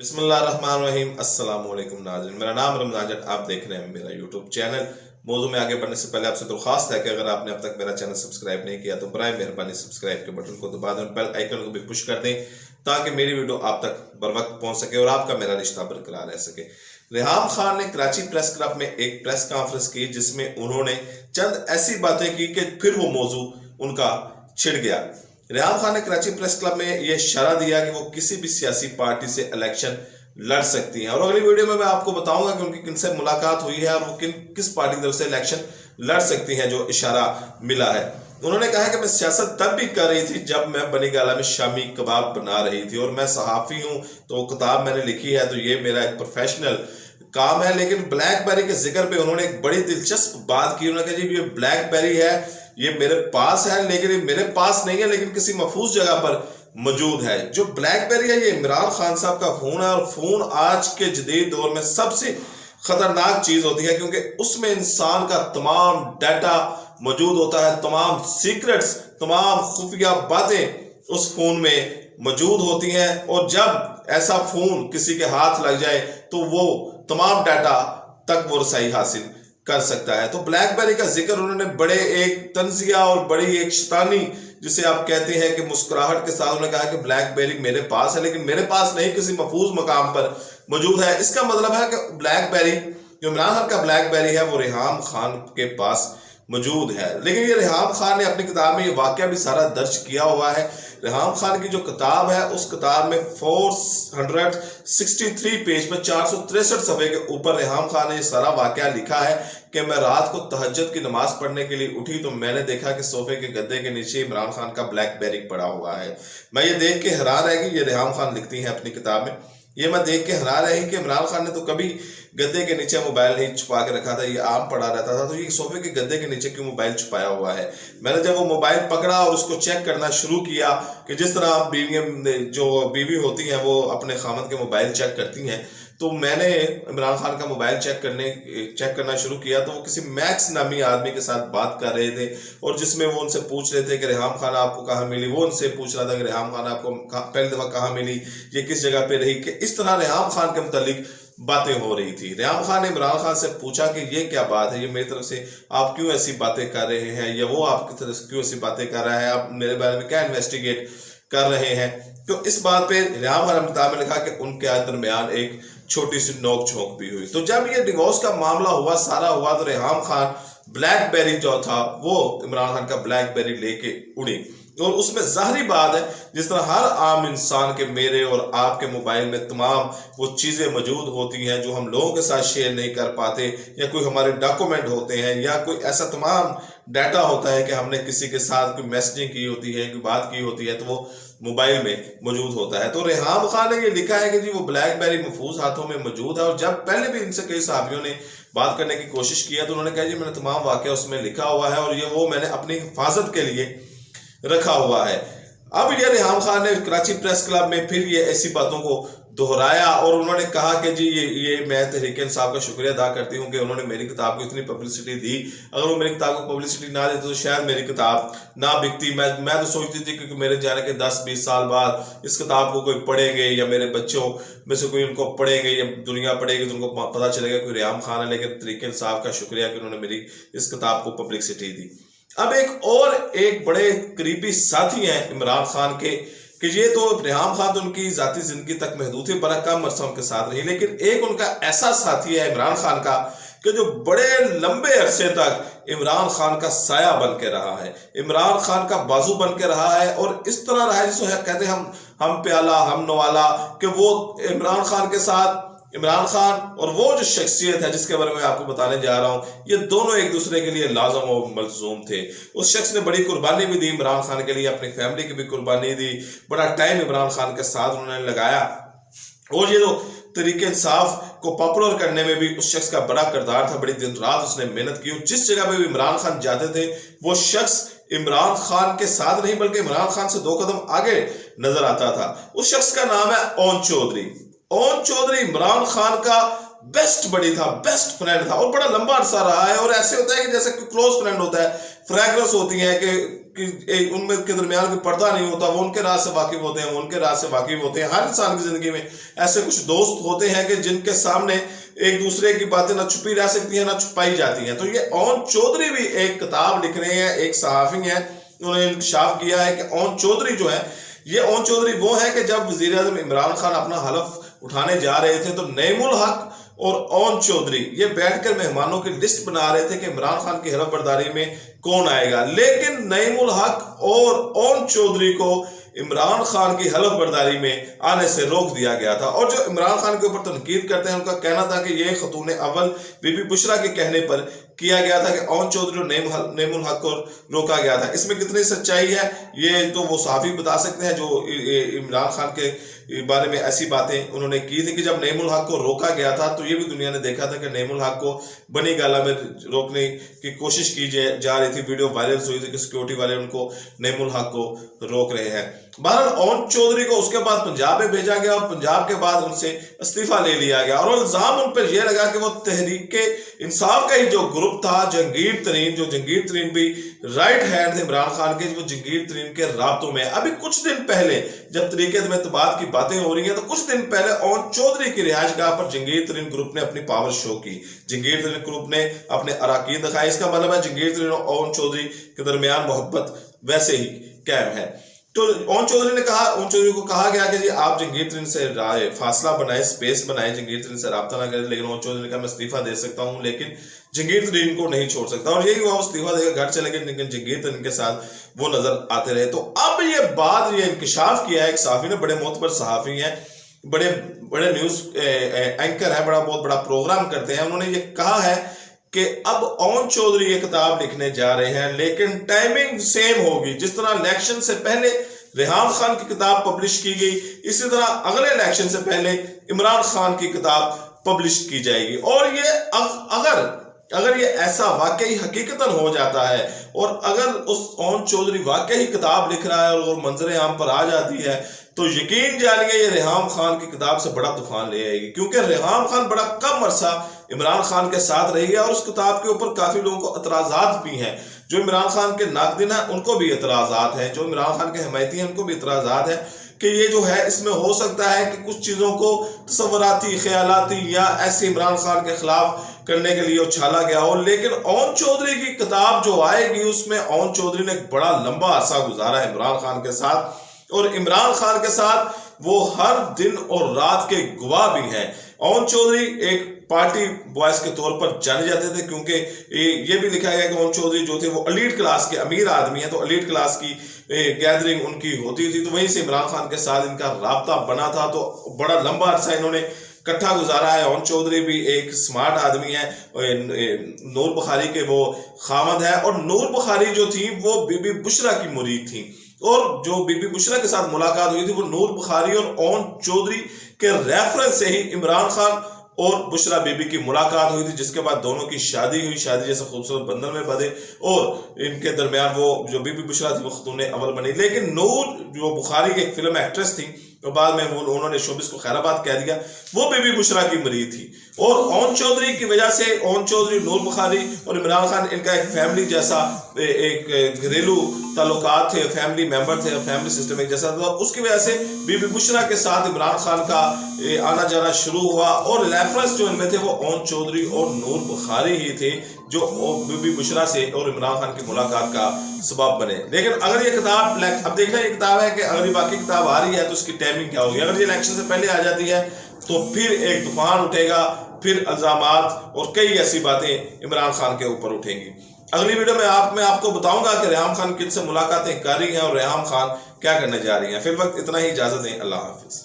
बिस्मिल्लाहिर्रहमानिर्रहीम। अस्सलाम वालेकुम नाज़रीन, मेरा नाम रमज़ान जट, आप देख रहे हैं मेरा यूट्यूब चैनल। मौजू में आगे बढ़ने से पहले आपसे दरख्वास्त है कि अगर आपने अब तक मेरा चैनल सब्सक्राइब नहीं किया तो बराए मेहरबानी सब्सक्राइब के बटन को दबा दें, बेल आइकन को भी पुश कर दें ताकि मेरी वीडियो आप तक बर वक्त पहुंच सके और आपका मेरा रिश्ता बरकरार रह सके। रेहाम खान ने कराची प्रेस क्लब में एक प्रेस कॉन्फ्रेंस की जिसमें उन्होंने चंद ऐसी बातें की कि फिर वो मौजू उनका छिड़ गया। रेहाम खान ने कराची प्रेस क्लब में यह इशारा दिया कि वो किसी भी सियासी पार्टी से इलेक्शन लड़ सकती हैं और अगली वीडियो में मैं आपको बताऊंगा कि उनकी किनसे मुलाकात हुई है और वो किस पार्टी की तरफ से इलेक्शन लड़ सकती हैं, जो इशारा मिला है। उन्होंने कहा कि मैं सियासत तब भी कर रही थी जब मैं बनी गाला में शामी कबाब बना रही थी और मैं सहाफ़ी हूँ, तो किताब मैंने लिखी है, तो ये मेरा एक प्रोफेशनल काम है। लेकिन ब्लैकबेरी के जिक्र पे उन्होंने एक बड़ी दिलचस्प बात की। उन्होंने कहा जी ये ब्लैकबेरी है, ये मेरे पास है, लेकिन ये मेरे पास नहीं है, लेकिन किसी महफूज जगह पर मौजूद है। जो ब्लैकबेरी है ये इमरान खान साहब का फोन है और फोन आज के जदीद दौर में सबसे खतरनाक चीज होती है क्योंकि उसमें इंसान का तमाम डाटा मौजूद होता है, तमाम सीक्रेट्स, तमाम खुफिया बातें उस फोन में मौजूद होती हैं और जब ऐसा फोन किसी के हाथ लग जाए तो वो तमाम डाटा तक वो रसाई हासिल कर सकता है। तो ब्लैकबेरी का जिक्र उन्होंने बड़े एक तंजिया और बड़ी एक शैतानी, जिसे आप कहते हैं कि मुस्कुराहट के साथ उन्होंने कहा कि ब्लैकबेरी मेरे पास है, लेकिन मेरे पास नहीं, किसी महफूज मकाम पर मौजूद है। इसका मतलब है कि ब्लैकबेरी, जो इमरान खान का ब्लैकबेरी है, वो रेहाम खान के पास मौजूद है। लेकिन ये रेहाम खान ने अपनी किताब में ये वाकया भी सारा दर्ज किया हुआ है। रेहाम खान की जो किताब है उस किताब में 463 पेज पर 463 सफ़े के ऊपर रेहाम खान ने ये सारा वाकया लिखा है कि मैं रात को तहज्जुद की नमाज पढ़ने के लिए उठी तो मैंने देखा कि सोफे के गद्दे के नीचे इमरान खान का ब्लैकबेरी पड़ा हुआ है। मैं ये देख के हैरान रह गई, ये रेहाम खान लिखती हैं अपनी किताब में, ये मैं देख के हैरान रही कि इमरान खान ने तो कभी गद्दे के नीचे मोबाइल नहीं छुपा के रखा था, ये आम पड़ा रहता था, तो ये सोफे के गद्दे के नीचे क्यों मोबाइल छुपाया हुआ है। मैंने जब वो मोबाइल पकड़ा और उसको चेक करना शुरू किया कि जिस तरह बीवी होती हैं वो अपने खामद के मोबाइल चेक करती हैं, तो मैंने इमरान खान का मोबाइल चेक करना शुरू किया तो वो किसी मैक्स नामी आदमी के साथ बात कर रहे थे और जिसमें वो उनसे पूछ रहे थे कि रेहाम खान आपको कहाँ मिली। वो उनसे पूछ रहा था कि रेहाम खान आपको पहली दफ़ा कहाँ मिली, ये किस जगह पे रही, कि इस तरह रेहाम खान के मुतालिक बातें हो रही थी। रेहाम खान ने इमरान खान से पूछा कि ये क्या बात है, ये मेरी तरफ से आप क्यों ऐसी बातें कर रहे हैं, या वो आपकी तरफ से क्यों ऐसी बातें कर रहा है, आप मेरे बारे में क्या इन्वेस्टिगेट कर रहे हैं। तो इस बात पे रेहाम खान ने किताब में लिखा कि उनके दरमियान एक छोटी सी नोक झोंक भी हुई। तो जब ये डिवोर्स का मामला हुआ, सारा हुआ, तो रेहाम खान ब्लैकबेरी जो था वो इमरान खान का ब्लैकबेरी लेके उड़ी और उसमें ज़ाहिरी बात है जिस तरह हर आम इंसान के, मेरे और आपके मोबाइल में तमाम वो चीज़ें मौजूद होती हैं जो हम लोगों के साथ शेयर नहीं कर पाते, या कोई हमारे डॉक्यूमेंट होते हैं, या कोई ऐसा तमाम डाटा होता है कि हमने किसी के साथ कोई मैसेजिंग की होती है, कोई बात की होती है, तो वो मोबाइल में मौजूद होता है। तो रेहाम खान ने ये लिखा है कि जी वो ब्लैकबेरी महफूज हाथों में मौजूद है। और जब पहले भी इनसे कई साहबियों ने बात करने की कोशिश की है तो उन्होंने कहा जी मैंने तमाम वाकया उसमें लिखा हुआ है और ये वो मैंने अपनी हिफाजत के लिए रखा हुआ है। अब ये रेहाम खान ने कराची प्रेस क्लब में फिर ये ऐसी बातों को दोहराया और उन्होंने कहा कि जी ये मैं तहरीक इंसाफ का शुक्रिया अदा करती हूँ कि उन्होंने मेरी किताब को इतनी पब्लिसिटी दी। अगर वो मेरी किताब को पब्लिसिटी ना देते तो शायद मेरी किताब ना बिकती। मैं तो सोचती थी क्योंकि मेरे जाने के 10-20 साल बाद इस किताब को कोई पढ़ेंगे या मेरे बच्चों में से कोई उनको पढ़ेंगे या दुनिया पढ़ेगी तो उनको पता चलेगा कि रेहाम खान है। लेकिन तहरीक इंसाफ का शुक्रिया कि उन्होंने मेरी इस किताब को पब्लिसिटी दी। अब एक बड़े करीबी साथी हैं इमरान खान के, कि ये तो रेहाम खान तो उनकी जाती जिंदगी तक महदूद थी, बड़ा कम अरसा उनके साथ रही, लेकिन एक उनका ऐसा साथी है इमरान खान का कि जो बड़े लंबे अरसे तक इमरान खान का साया बन के रहा है, इमरान खान का बाजू बन के रहा है और इस तरह रहा है जिसे कहते हैं हम प्याला हम नवाला, कि वो इमरान खान के साथ इमरान खान और वो जो शख्सियत है जिसके बारे में आपको बताने जा रहा हूँ, ये दोनों एक दूसरे के लिए लाजम और मलजूम थे। उस शख्स ने बड़ी कुर्बानी भी दी इमरान खान के लिए, अपनी फैमिली की भी कुर्बानी दी, बड़ा टाइम इमरान खान के साथ उन्होंने लगाया और ये जो तहरीक इंसाफ को पॉपुलर करने में भी उस शख्स का बड़ा किरदार था। बड़ी दिन रात उसने मेहनत की और जिस जगह पे भी इमरान खान जाते थे वो शख्स इमरान खान के साथ नहीं बल्कि इमरान खान से 2 कदम आगे नजर आता था। उस शख्स का नाम है ओन चौधरी। ओन चौधरी इमरान खान का बेस्ट बडी था, बेस्ट फ्रेंड था और बड़ा लंबा अरसा रहा है। और ऐसे होता है कि जैसे कोई क्लोज फ्रेंड होता है, फ्रैग्रेंस होती है कि उनमें के दरमियान कोई पर्दा नहीं होता, वो उनके राज से वाकिफ होते हैं, वो उनके राज से वाकिफ होते हैं। हर इंसान की जिंदगी में ऐसे कुछ दोस्त होते हैं कि जिनके सामने एक दूसरे की बातें ना छुपी रह सकती हैं ना छुपाई जाती हैं। तो ये ओन चौधरी भी एक किताब लिख रहे हैं, एक सहाफ़ी हैं, उन्होंने इंकशाफ किया है कि ओन चौधरी जो है, ये ओन चौधरी वो है कि जब वज़ीर आज़म इमरान खान अपना हलफ उठाने जा रहे थे तो नईमुल हक और ओन चौधरी ये बैठकर मेहमानों की लिस्ट बना रहे थे कि इमरान खान की हलफ बर्दारी में कौन आएगा, लेकिन नईमुल हक और ओन चौधरी को इमरान खान की हलफ बर्दारी में आने से रोक दिया गया था। और जो इमरान खान के ऊपर तनकीद करते हैं, उनका कहना था कि ये खतून अव्वल बीबी बुशरा के कहने पर किया गया था कि ओन चौधरी और नईमुल हक को रोका गया था। इसमें कितनी सच्चाई है ये तो वो सहाफ़ी बता सकते हैं जो इमरान खान के बारे में ऐसी बातें उन्होंने की थी कि जब नईमुल हक को रोका गया था तो ये भी दुनिया ने देखा था कि नईमुल हक को बनी गाला में रोकने की कोशिश की जा रही थी। वीडियो वायरल हुई थी कि सिक्योरिटी वाले उनको नईमुल हक को रोक रहे हैं। बहरहाल ओन चौधरी को उसके बाद पंजाब में भेजा गया और पंजाब के बाद उनसे इस्तीफा ले लिया गया और इल्जाम उन पर यह लगा कि वो तहरीक इंसाफ का ही जो ग्रुप था, जंगीर तरीन भी राइट हैंड थे इमरान खान के, वो जंगीर तरीन के राब्तों में। अभी कुछ दिन पहले जब तरीके में तबाद की बातें हो रही हैं तो कुछ दिन पहले ओन चौधरी की रिहाइशगाह पर जंगीर तरीन ग्रुप ने अपनी पावर शो की। जंगीर तरीन ग्रुप ने अपने अराकीन दिखाए। इसका मतलब है जंगीर तरीन और ओन चौधरी के दरमियान मोहब्बत वैसे ही कायम है। तो ओन चौधरी को कहा गया कि जी आप जंगीर तरीन से फासला बनाए, स्पेस बनाए, जंगीर तरीन से राब्ता ना करें। लेकिन ओन चौधरी ने कहा मैं इस्तीफा दे सकता हूं लेकिन जंगीर तरीन को नहीं छोड़ सकता। और यही हुआ, वो इस्तीफा देकर घर चले गए, लेकिन जंगीर तरीन के साथ वो नजर आते रहे। तो अब ये बात ये इंकशाफ किया है एक सहाफ़ी ने, बड़े मोतबर सहाफ़ी हैं, बड़े न्यूज एंकर है, बहुत बड़ा प्रोग्राम करते हैं। उन्होंने ये कहा है कि अब ओन चौधरी ये किताब लिखने जा रहे हैं लेकिन टाइमिंग सेम होगी। जिस तरह इलेक्शन से पहले रेहाम खान की किताब पब्लिश की गई, इसी तरह अगले इलेक्शन से पहले इमरान खान की किताब पब्लिश की जाएगी। और ये अगर ये ऐसा वाकई हकीकतन हो जाता है और अगर उस ओन चौधरी वाकई किताब लिख रहा है और मंजर आम पर आ जाती है तो यकीन जानिए ये रेहाम खान की किताब से बड़ा तूफान ले आएगी। क्योंकि रेहाम खान बड़ा कम अरसा इमरान खान के साथ रही है और उस किताब के ऊपर काफी लोगों को एतराजात भी हैं। जो इमरान खान के नाकदिन हैं उनको भी एतराजात हैं, जो इमरान खान के हमायती हैं उनको भी एतराजात हैं कि ये जो है इसमें हो सकता है कि कुछ चीज़ों को तसव्वुराती, ख्यालाती या ऐसे इमरान खान के खिलाफ करने के लिए उछाला गया हो। लेकिन ओन चौधरी की किताब जो आएगी उसमें ओन चौधरी ने बड़ा लंबा अरसा गुजारा इमरान खान के साथ और इमरान खान के साथ वो हर दिन और रात के गवाह भी हैं। ओन चौधरी एक पार्टी बॉयज के तौर पर जाने जाते थे क्योंकि ये भी लिखा गया कि ओन चौधरी जो थे वो एलीट क्लास के अमीर आदमी हैं, तो एलीट क्लास की गैदरिंग उनकी होती थी, तो वहीं से इमरान खान के साथ इनका राब्ता बना था। तो बड़ा लंबा अरसा इन्होंने इकट्ठा गुजारा है। ओन चौधरी भी एक स्मार्ट आदमी है, नूर बुखारी के वो खामद है और नूर बुखारी जो थी वो बीबी बुशरा की मुरीद थी और जो बीबी बुशरा के साथ मुलाकात हुई थी वो नूर बुखारी और ओन चौधरी के रेफरेंस से ही इमरान खान और बुशरा बीबी की मुलाकात हुई थी, जिसके बाद दोनों की शादी हुई। शादी जैसे खूबसूरत बंधन में बंधे और इनके दरमियान वो जो बीबी बुशरा थी वो खतून अव्वल बनी। लेकिन नूर जो बुखारी की एक फिल्म एक्ट्रेस थी तो बाद में वो उन्होंने शोबिस को खैराबाद कह दिया, वो बीबी बुशरा की मरीद थी। और ओन चौधरी की वजह से ओन चौधरी, नूर बुखारी और इमरान खान इनका एक फैमिली जैसा एक घरेलू ताल्लुकात थे, फैमिली मेंबर थे, फैमिली सिस्टम एक जैसा था। उसकी वजह से बीबी बुशरा के साथ इमरान खान का आना जाना शुरू हुआ और रेफरेंस जो इनमें थे वो ओन चौधरी और नूर बुखारी ही थे जो बीबी बुशरा से और इमरान खान की मुलाकात का सबब बने। लेकिन अगर ये किताब, अब देखना ये किताब है कि अगर ये बाकी किताब आ रही है तो उसकी टाइमिंग क्या होगी। अगर ये इलेक्शन से पहले आ जाती है तो फिर एक तूफान उठेगा, फिर इल्जामात और कई ऐसी बातें इमरान खान के ऊपर उठेंगी। अगली वीडियो में आपको बताऊंगा कि रेहाम खान किन से मुलाकातें कर रही हैं और रेहाम खान क्या करने जा रही हैं। फिर वक्त इतना ही, इजाजत दें, अल्लाह हाफिज।